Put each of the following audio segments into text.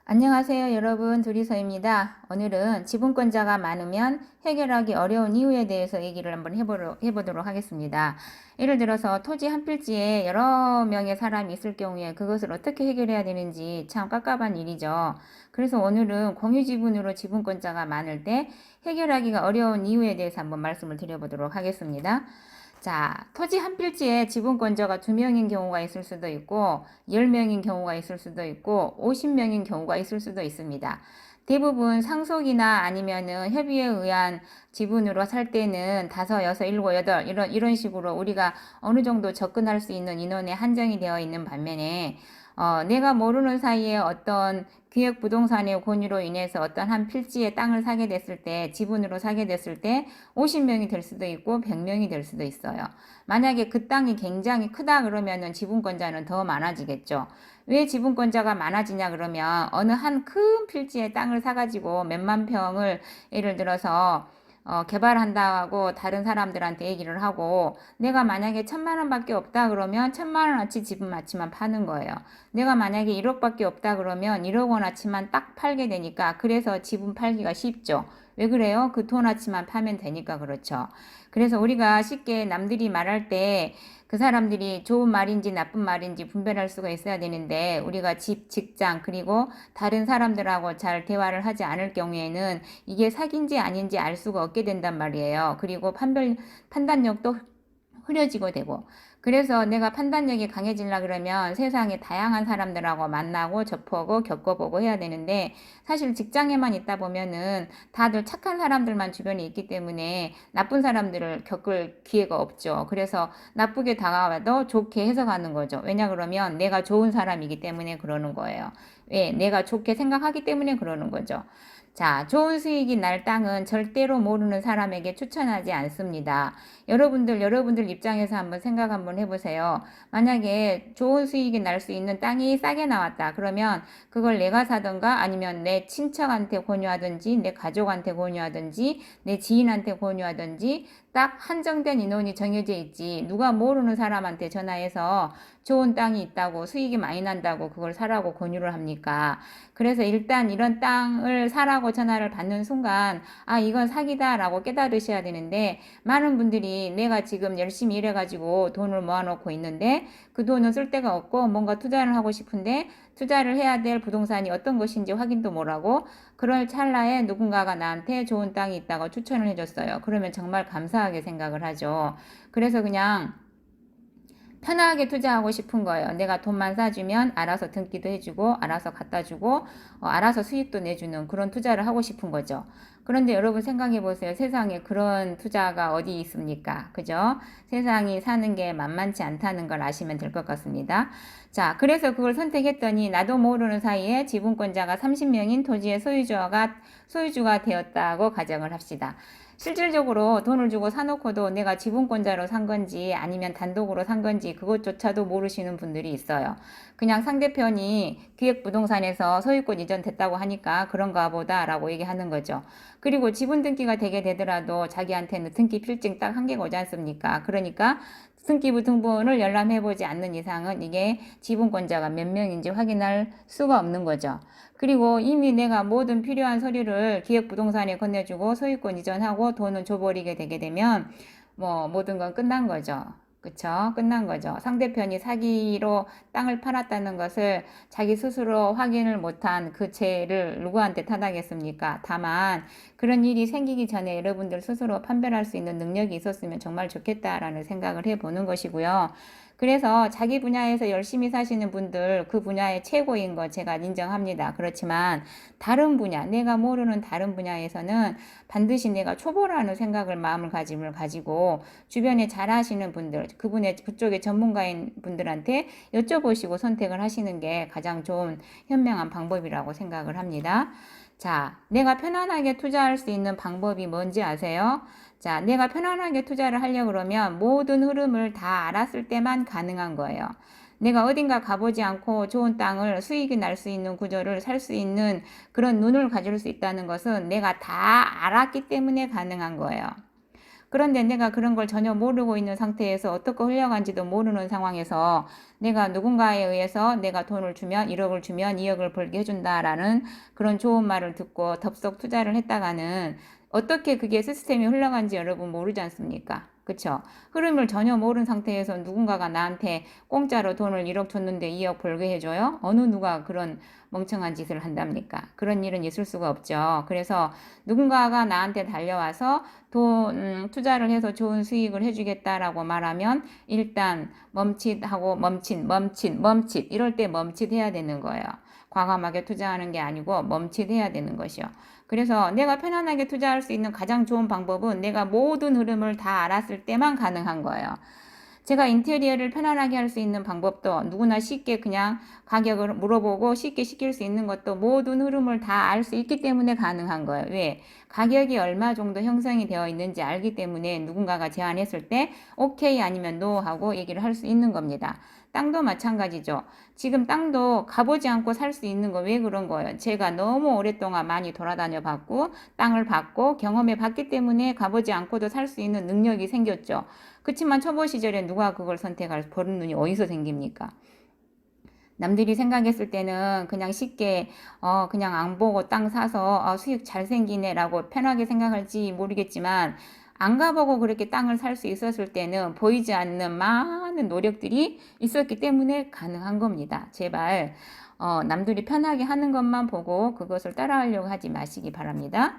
안녕하세요, 여러분. 둘이서입니다. 오늘은 지분권자가 많으면 해결하기 어려운 이유에 대해서 얘기를 한번 해보도록 하겠습니다. 예를 들어서 토지 한 필지에 여러 명의 사람이 있을 경우에 그것을 어떻게 해결해야 되는지 참 깝깝한 일이죠. 그래서 오늘은 공유지분으로 지분권자가 많을 때 해결하기가 어려운 이유에 대해서 한번 말씀을 드려보도록 하겠습니다. 자, 토지 한 필지에 지분권자가 2명인 경우가 있을 수도 있고 10명인 경우가 있을 수도 있고 50명인 경우가 있을 수도 있습니다. 대부분 상속이나 아니면은 협의에 의한 지분으로 살 때는 5, 6, 7, 8 이런 식으로 우리가 어느 정도 접근할 수 있는 인원에 한정이 되어 있는 반면에 내가 모르는 사이에 어떤 기획부동산의 권유로 인해서 어떤 한 필지의 땅을 사게 됐을 때, 지분으로 사게 됐을 때 50명이 될 수도 있고 100명이 될 수도 있어요. 만약에 그 땅이 굉장히 크다 그러면은 지분권자는 더 많아지겠죠. 왜 지분권자가 많아지냐 그러면 어느 한 큰 필지의 땅을 사가지고 몇만 평을 예를 들어서 개발한다고 다른 사람들한테 얘기를 하고 내가 만약에 1,000만 원밖에 없다 그러면 1,000만 원어치 지분 마치만 파는 거예요. 내가 만약에 1억밖에 없다 그러면 1억 원어치만 딱 팔게 되니까 그래서 지분 팔기가 쉽죠. 왜 그래요? 그 돈어치만 파면 되니까 그렇죠. 그래서 우리가 쉽게 남들이 말할 때 그 사람들이 좋은 말인지 나쁜 말인지 분별할 수가 있어야 되는데 우리가 집, 직장 그리고 다른 사람들하고 잘 대화를 하지 않을 경우에는 이게 사기인지 아닌지 알 수가 없게 된단 말이에요. 그리고 판단력도 흐려지고 되고 그래서 내가 판단력이 강해지려 그러면 세상에 다양한 사람들하고 만나고 접하고 겪어보고 해야 되는데 사실 직장에만 있다 보면은 다들 착한 사람들만 주변에 있기 때문에 나쁜 사람들을 겪을 기회가 없죠. 그래서 나쁘게 다가와도 좋게 해석하는 거죠. 왜냐 그러면 내가 좋은 사람이기 때문에 그러는 거예요. 왜? 내가 좋게 생각하기 때문에 그러는 거죠. 자, 좋은 수익이 날 땅은 절대로 모르는 사람에게 추천하지 않습니다. 여러분들 입장에서 한번 생각 한번 해보세요. 만약에 좋은 수익이 날 수 있는 땅이 싸게 나왔다. 그러면 그걸 내가 사든가 아니면 내 친척한테 권유하든지 내 가족한테 권유하든지 내 지인한테 권유하든지 딱 한정된 인원이 정해져 있지. 누가 모르는 사람한테 전화해서 좋은 땅이 있다고 수익이 많이 난다고 그걸 사라고 권유를 합니까? 그래서 일단 이런 땅을 사라고 전화를 받는 순간 아 이건 사기다라고 깨달으셔야 되는데 많은 분들이 내가 지금 열심히 일해가지고 돈을 모아놓고 있는데 그 돈은 쓸 데가 없고 뭔가 투자를 하고 싶은데 투자를 해야 될 부동산이 어떤 것인지 확인도 못하고 그럴 찰나에 누군가가 나한테 좋은 땅이 있다고 추천을 해줬어요. 그러면 정말 감사하게 생각을 하죠. 그래서 그냥 편하게 투자하고 싶은 거예요. 내가 돈만 싸주면 알아서 등기도 해주고 알아서 갖다주고 알아서 수익도 내주는 그런 투자를 하고 싶은 거죠. 그런데 여러분 생각해 보세요. 세상에 그런 투자가 어디 있습니까? 그죠? 세상이 사는 게 만만치 않다는 걸 아시면 될 것 같습니다. 자, 그래서 그걸 선택했더니 나도 모르는 사이에 지분권자가 30명인 토지의 소유주가 되었다고 가정을 합시다. 실질적으로 돈을 주고 사놓고도 내가 지분권자로 산 건지 아니면 단독으로 산 건지 그것조차도 모르시는 분들이 있어요. 그냥 상대편이 기획부동산에서 소유권 이전됐다고 하니까 그런가 보다라고 얘기하는 거죠. 그리고 지분 등기가 되게 되더라도 자기한테는 등기 필증 딱 한 개가 오지 않습니까? 그러니까 등기부 등본을 열람해보지 않는 이상은 이게 지분권자가 몇 명인지 확인할 수가 없는 거죠. 그리고 이미 내가 모든 필요한 서류를 기획부동산에 건네주고 소유권 이전하고 돈은 줘버리게 되게 되면 뭐 모든 건 끝난 거죠. 그쵸? 끝난 거죠. 상대편이 사기로 땅을 팔았다는 것을 자기 스스로 확인을 못한 그 죄를 누구한테 타당했습니까? 다만 그런 일이 생기기 전에 여러분들 스스로 판별할 수 있는 능력이 있었으면 정말 좋겠다라는 생각을 해보는 것이고요. 그래서 자기 분야에서 열심히 사시는 분들 그 분야의 최고인 거 제가 인정합니다. 그렇지만 다른 분야, 내가 모르는 다른 분야에서는 반드시 내가 초보라는 생각을 마음을 가지고 주변에 잘 하시는 분들, 그쪽의 전문가인 분들한테 여쭤보시고 선택을 하시는 게 가장 좋은 현명한 방법이라고 생각을 합니다. 자, 내가 편안하게 투자할 수 있는 방법이 뭔지 아세요? 자, 내가 편안하게 투자를 하려고 그러면 모든 흐름을 다 알았을 때만 가능한 거예요. 내가 어딘가 가보지 않고 좋은 땅을 수익이 날 수 있는 구조를 살 수 있는 그런 눈을 가질 수 있다는 것은 내가 다 알았기 때문에 가능한 거예요. 그런데 내가 그런 걸 전혀 모르고 있는 상태에서 어떻게 흘려간지도 모르는 상황에서 내가 누군가에 의해서 내가 돈을 주면 1억을 주면 2억을 벌게 해준다라는 그런 좋은 말을 듣고 덥석 투자를 했다가는 어떻게 그게 시스템이 흘러간지 여러분 모르지 않습니까? 그쵸? 흐름을 전혀 모르는 상태에서 누군가가 나한테 공짜로 돈을 1억 줬는데 2억 벌게 해줘요? 어느 누가 그런 멍청한 짓을 한답니까? 그런 일은 있을 수가 없죠. 그래서 누군가가 나한테 달려와서 돈 투자를 해서 좋은 수익을 해주겠다라고 말하면 일단 멈칫하고 멈칫 이럴 때 멈칫해야 되는 거예요. 과감하게 투자하는 게 아니고 멈칫해야 되는 것이요. 그래서 내가 편안하게 투자할 수 있는 가장 좋은 방법은 내가 모든 흐름을 다 알았을 때만 가능한 거예요. 제가 인테리어를 편안하게 할 수 있는 방법도 누구나 쉽게 그냥 가격을 물어보고 쉽게 시킬 수 있는 것도 모든 흐름을 다 알 수 있기 때문에 가능한 거예요. 왜? 가격이 얼마 정도 형성이 되어 있는지 알기 때문에 누군가가 제안했을 때 오케이 아니면 노 하고 얘기를 할 수 있는 겁니다. 땅도 마찬가지죠. 지금 땅도 가보지 않고 살 수 있는 거 왜 그런 거예요? 제가 너무 오랫동안 많이 돌아다녀 봤고 땅을 봤고 경험해 봤기 때문에 가보지 않고도 살 수 있는 능력이 생겼죠. 그렇지만 초보 시절에 누가 그걸 선택할 버릇 눈이 어디서 생깁니까? 남들이 생각했을 때는 그냥 쉽게 그냥 안 보고 땅 사서 수익 잘 생기네라고 편하게 생각할지 모르겠지만 안 가보고 그렇게 땅을 살 수 있었을 때는 보이지 않는 많은 노력들이 있었기 때문에 가능한 겁니다. 제발 남들이 편하게 하는 것만 보고 그것을 따라하려고 하지 마시기 바랍니다.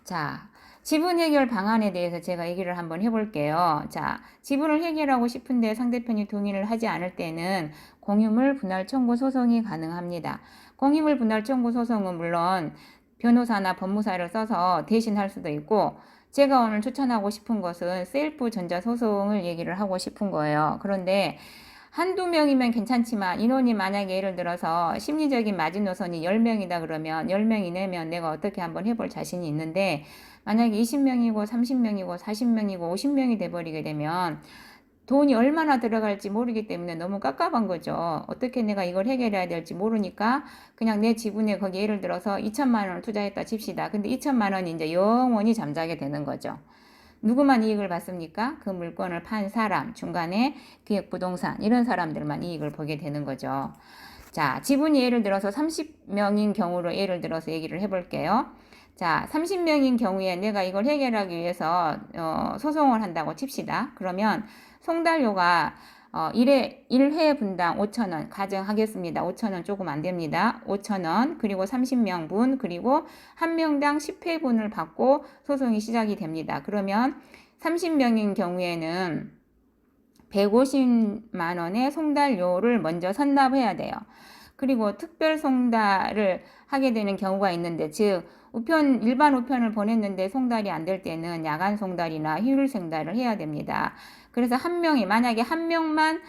자, 지분 해결 방안에 대해서 제가 얘기를 한번 해볼게요. 자, 지분을 해결하고 싶은데 상대편이 동의를 하지 않을 때는 공유물 분할 청구 소송이 가능합니다. 공유물 분할 청구 소송은 물론 변호사나 법무사를 써서 대신 할 수도 있고 제가 오늘 추천하고 싶은 것은 셀프 전자소송을 얘기를 하고 싶은 거예요. 그런데 한두 명이면 괜찮지만 인원이 만약에 예를 들어서 심리적인 마지노선이 10명이다 그러면 10명이 내면 내가 어떻게 한번 해볼 자신이 있는데 만약에 20명이고 30명이고 40명이고 50명이 돼버리게 되면 돈이 얼마나 들어갈지 모르기 때문에 너무 깝깝한 거죠. 어떻게 내가 이걸 해결해야 될지 모르니까 그냥 내 지분에 거기 예를 들어서 2천만 원을 투자했다 칩시다. 근데 2천만 원이 이제 영원히 잠자게 되는 거죠. 누구만 이익을 받습니까? 그 물건을 판 사람, 중간에 기획부동산 이런 사람들만 이익을 보게 되는 거죠. 자, 지분이 예를 들어서 30명인 경우로 예를 들어서 얘기를 해볼게요. 자, 30명인 경우에 내가 이걸 해결하기 위해서 소송을 한다고 칩시다. 그러면 송달료가 1회 분당 5,000원 가정하겠습니다. 5,000원 조금 안 됩니다. 5,000원 그리고 30명분 그리고 한 명당 10회분을 받고 소송이 시작이 됩니다. 그러면 30명인 경우에는 150만 원의 송달료를 먼저 선납해야 돼요. 그리고 특별 송달을 하게 되는 경우가 있는데 즉 일반 우편을 보냈는데 송달이 안 될 때는 야간 송달이나 휴일 송달을 해야 됩니다. 그래서 만약에 한 명만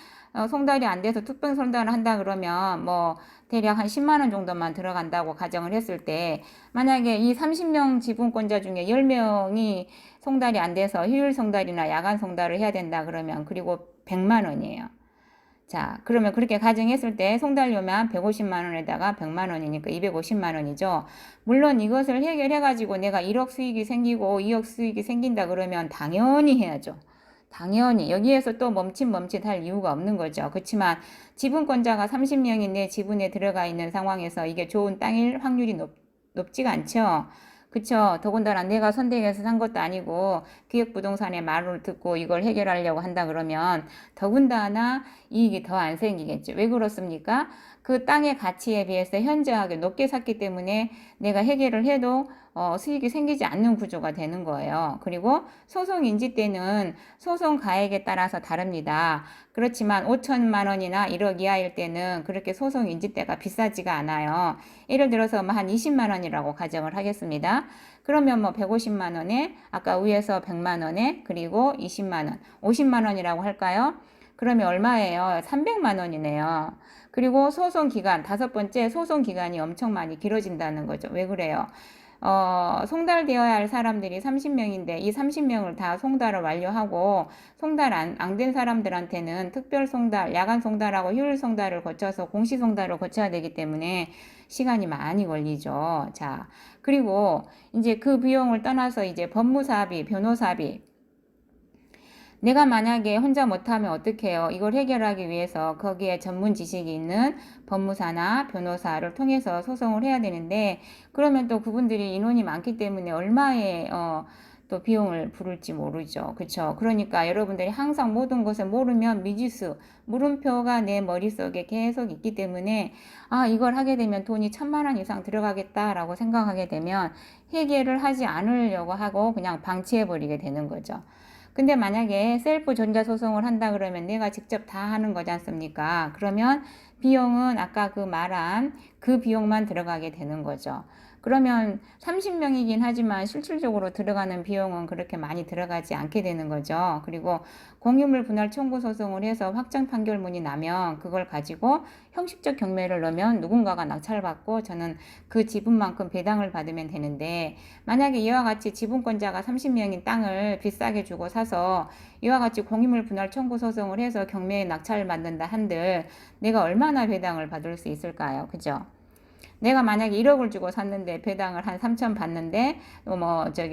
송달이 안 돼서 특별 송달을 한다 그러면 뭐 대략 한 10만 원 정도만 들어간다고 가정을 했을 때 만약에 이 30명 지분권자 중에 10명이 송달이 안 돼서 휴일 송달이나 야간 송달을 해야 된다 그러면 그리고 100만 원이에요. 자, 그러면 그렇게 가정했을 때 송달료만 150만 원에다가 100만 원이니까 250만 원이죠. 물론 이것을 해결해가지고 내가 1억 수익이 생기고 2억 수익이 생긴다 그러면 당연히 해야죠. 당연히 여기에서 또 멈칫할 이유가 없는 거죠. 그렇지만 지분권자가 30명인 내 지분에 들어가 있는 상황에서 이게 좋은 땅일 확률이 높지가 않죠. 그쵸. 더군다나 내가 선택해서 산 것도 아니고 기획부동산의 말을 듣고 이걸 해결하려고 한다 그러면 더군다나 이익이 더 안 생기겠죠. 왜 그렇습니까? 그 땅의 가치에 비해서 현저하게 높게 샀기 때문에 내가 해결을 해도 수익이 생기지 않는 구조가 되는 거예요. 그리고 소송 인지 때는 소송 가액에 따라서 다릅니다. 그렇지만 5천만 원이나 1억 이하일 때는 그렇게 소송 인지 때가 비싸지가 않아요. 예를 들어서 한 20만 원이라고 가정을 하겠습니다. 그러면 뭐 150만 원에 아까 위에서 100만 원에 그리고 20만 원, 50만 원이라고 할까요? 그러면 얼마예요? 300만 원이네요. 그리고 소송 기간, 5번째 소송 기간이 엄청 많이 길어진다는 거죠. 왜 그래요? 송달되어야 할 사람들이 30명인데 이 30명을 다 송달을 완료하고 송달 안 된 사람들한테는 특별 송달, 야간 송달하고 휴일 송달을 거쳐서 공시 송달을 거쳐야 되기 때문에 시간이 많이 걸리죠. 자, 그리고 이제 그 비용을 떠나서 이제 법무사비, 변호사비 내가 만약에 혼자 못하면 어떡해요? 이걸 해결하기 위해서 거기에 전문 지식이 있는 법무사나 변호사를 통해서 소송을 해야 되는데, 그러면 또 그분들이 인원이 많기 때문에 얼마의 또 비용을 부를지 모르죠. 그쵸? 그러니까 여러분들이 항상 모든 것을 모르면 미지수, 물음표가 내 머릿속에 계속 있기 때문에, 아, 이걸 하게 되면 돈이 1,000만 원 이상 들어가겠다라고 생각하게 되면 해결을 하지 않으려고 하고 그냥 방치해버리게 되는 거죠. 근데 만약에 셀프 전자소송을 한다 그러면 내가 직접 다 하는 거지 않습니까? 그러면 비용은 아까 그 말한 그 비용만 들어가게 되는 거죠. 그러면 30명이긴 하지만 실질적으로 들어가는 비용은 그렇게 많이 들어가지 않게 되는 거죠. 그리고 공유물 분할 청구 소송을 해서 확정 판결문이 나면 그걸 가지고 형식적 경매를 넣으면 누군가가 낙찰받고 저는 그 지분만큼 배당을 받으면 되는데, 만약에 이와 같이 지분권자가 30명인 땅을 비싸게 주고 사서 이와 같이 공유물 분할 청구 소송을 해서 경매에 낙찰을 받는다 한들 내가 얼마나 배당을 받을 수 있을까요? 그죠? 내가 만약에 1억을 주고 샀는데 배당을 한 3천 받는데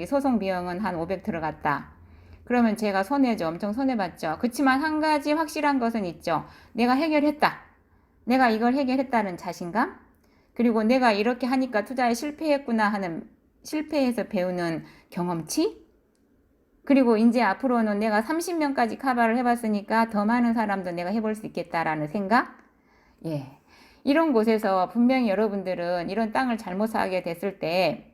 소송 비용은 한 500 들어갔다. 그러면 제가 손해죠. 엄청 손해봤죠. 그렇지만 한 가지 확실한 것은 있죠. 내가 해결했다. 내가 이걸 해결했다는 자신감? 그리고 내가 이렇게 하니까 투자에 실패했구나 하는, 실패해서 배우는 경험치? 그리고 이제 앞으로는 내가 30명까지 커버를 해봤으니까 더 많은 사람도 내가 해볼 수 있겠다라는 생각? 예. 이런 곳에서 분명히 여러분들은 이런 땅을 잘못 사게 됐을 때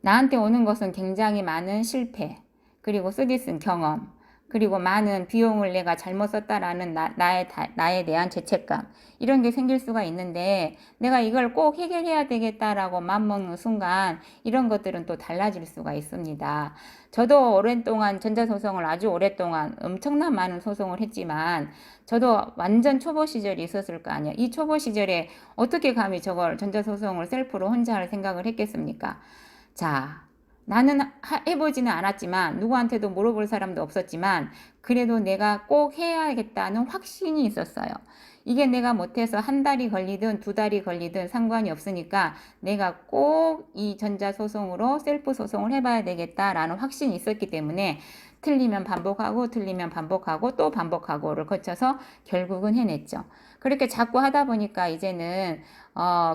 나한테 오는 것은 굉장히 많은 실패, 그리고 쓰디 쓴 경험, 그리고 많은 비용을 내가 잘못 썼다라는 나에 대한 죄책감, 이런 게 생길 수가 있는데, 내가 이걸 꼭 해결해야 되겠다라고 맘먹는 순간 이런 것들은 또 달라질 수가 있습니다. 저도 오랫동안 전자소송을 아주 오랫동안 엄청난 많은 소송을 했지만 저도 완전 초보 시절이 있었을 거 아니에요. 이 초보 시절에 어떻게 감히 저걸 전자소송을 셀프로 혼자 할 생각을 했겠습니까? 자, 나는 해보지는 않았지만 누구한테도 물어볼 사람도 없었지만 그래도 내가 꼭 해야겠다는 확신이 있었어요. 이게 내가 못해서 한 달이 걸리든 두 달이 걸리든 상관이 없으니까 내가 꼭 이 전자소송으로 셀프 소송을 해봐야 되겠다라는 확신이 있었기 때문에 틀리면 반복하고 틀리면 반복하고 또 반복하고를 거쳐서 결국은 해냈죠. 그렇게 자꾸 하다 보니까 이제는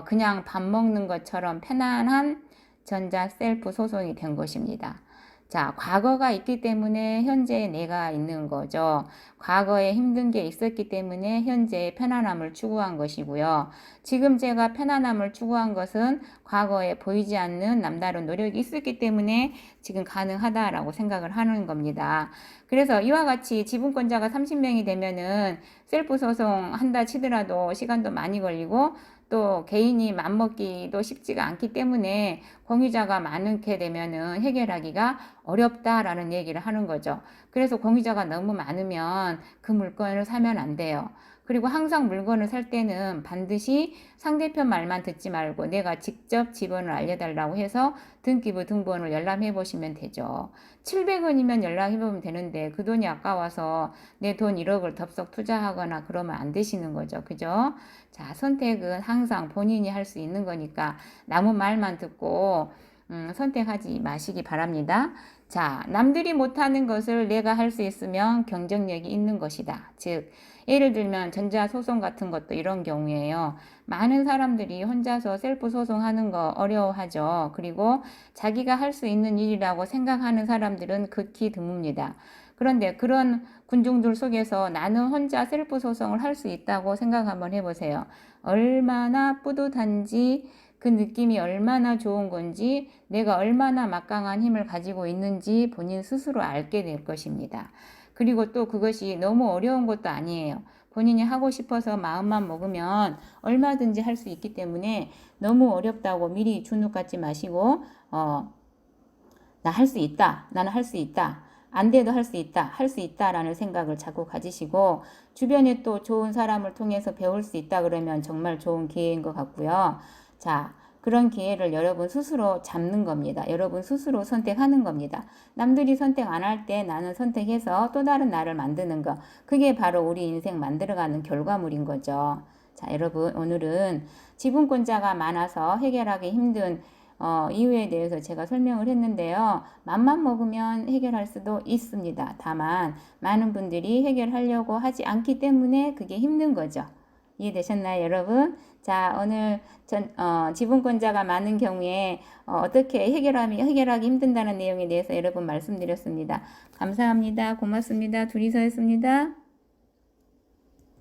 그냥 밥 먹는 것처럼 편안한 전자 셀프 소송이 된 것입니다. 자, 과거가 있기 때문에 현재의 내가 있는 거죠. 과거에 힘든 게 있었기 때문에 현재의 편안함을 추구한 것이고요. 지금 제가 편안함을 추구한 것은 과거에 보이지 않는 남다른 노력이 있었기 때문에 지금 가능하다라고 생각을 하는 겁니다. 그래서 이와 같이 지분권자가 30명이 되면은 셀프 소송 한다 치더라도 시간도 많이 걸리고 또 개인이 맘먹기도 쉽지가 않기 때문에 공유자가 많게 되면은 해결하기가 어렵다라는 얘기를 하는 거죠. 그래서 공유자가 너무 많으면 그 물건을 사면 안 돼요. 그리고 항상 물건을 살 때는 반드시 상대편 말만 듣지 말고 내가 직접 지번을 알려달라고 해서 등기부 등본을 열람해 보시면 되죠. 700원이면 열람해 보면 되는데 그 돈이 아까워서 내 돈 1억을 덥석 투자하거나 그러면 안 되시는 거죠. 그죠? 자, 선택은 항상 본인이 할 수 있는 거니까 남의 말만 듣고 선택하지 마시기 바랍니다. 자, 남들이 못하는 것을 내가 할 수 있으면 경쟁력이 있는 것이다. 즉, 예를 들면 전자소송 같은 것도 이런 경우에요. 많은 사람들이 혼자서 셀프 소송하는 거 어려워하죠. 그리고 자기가 할 수 있는 일이라고 생각하는 사람들은 극히 드뭅니다. 그런데 그런 군중들 속에서 나는 혼자 셀프 소송을 할 수 있다고 생각 한번 해보세요. 얼마나 뿌듯한지, 그 느낌이 얼마나 좋은 건지, 내가 얼마나 막강한 힘을 가지고 있는지 본인 스스로 알게 될 것입니다. 그리고 또 그것이 너무 어려운 것도 아니에요. 본인이 하고 싶어서 마음만 먹으면 얼마든지 할 수 있기 때문에 너무 어렵다고 미리 주눅 갖지 마시고 나 할 수 있다. 나는 할 수 있다. 안 돼도 할 수 있다. 할 수 있다라는 생각을 자꾸 가지시고 주변에 또 좋은 사람을 통해서 배울 수 있다 그러면 정말 좋은 기회인 것 같고요. 자, 그런 기회를 여러분 스스로 잡는 겁니다. 여러분 스스로 선택하는 겁니다. 남들이 선택 안 할 때 나는 선택해서 또 다른 나를 만드는 거. 그게 바로 우리 인생 만들어가는 결과물인 거죠. 자, 여러분 오늘은 지분권자가 많아서 해결하기 힘든 이유에 대해서 제가 설명을 했는데요. 맘만 먹으면 해결할 수도 있습니다. 다만 많은 분들이 해결하려고 하지 않기 때문에 그게 힘든 거죠. 이해되셨나요, 여러분? 자, 오늘 지분권자가 많은 경우에 어떻게 해결하기 힘든다는 내용에 대해서 여러분 말씀드렸습니다. 감사합니다. 고맙습니다. 둘이서 했습니다.